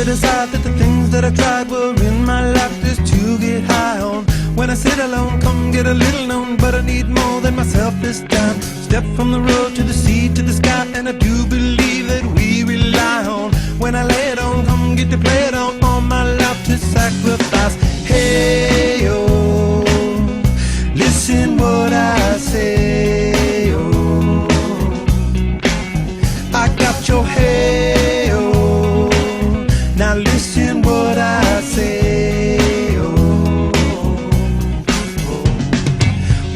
to decide that the things that I tried were in my life just to get high on. When I sit alone, come get a little known, but I need more than myself this time. Step from the road to the sea to the sky, and I do believe that we rely on. When I lay it on, come get to play it on, all my life to sacrifice. Hey, oh, listen what I say, oh, I got your hey, oh, now listen what I say, oh,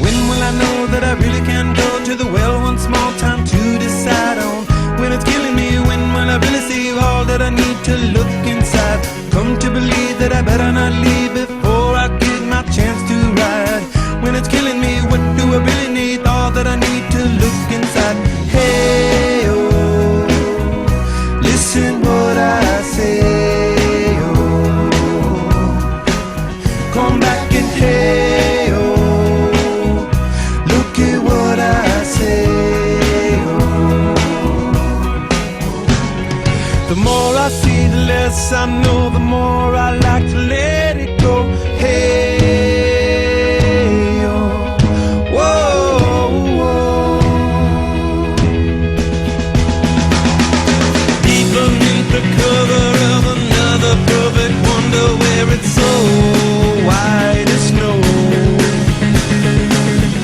when will I know that I really can go to the well one small time to decide on? When it's killing me, when will I really see all that I need to look inside? Come to believe that I better not leave before I get my chance to ride. When it's killing me, what do I really need? All that I need to look inside. Hey, oh, listen what I say, oh, come back and hey, oh, look at what I say, oh. The more I see, the less I know, the more I like to let it go. Hey, oh, whoa, whoa. Deep beneath the cover of another perfect wonder, where it's so white as snow,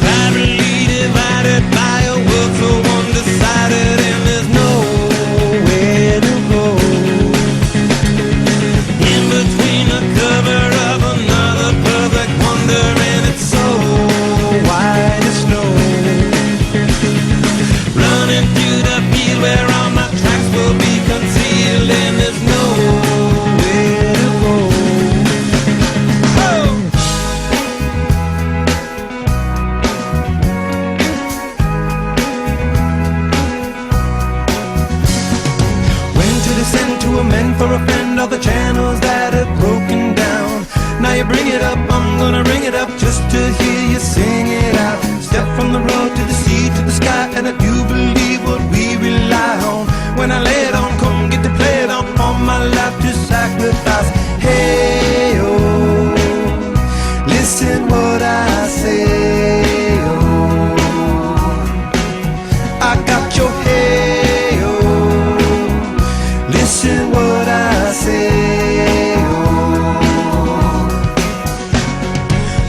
privately divided by a world so one-decided, and there's nowhere to go. In between the cover of another perfect wonder, and it's so white as snow, running through the field where all my tracks will be concealed, and there's nowhere to go. Oh! When to descend to amend for a friend all the channels that have broken down. Now you bring it up, I'm gonna ring it up just to hear you sing it out. Step from the road to the sea to the sky, and I do believe what we rely on. When I lay it on, come get to play it on, all my life to sacrifice. Hey, oh, listen what I say, oh, I got your hey, oh, listen what I say, oh.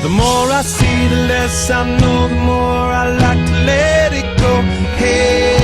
The more I see, the less I know, the more I like to let it go. Hey.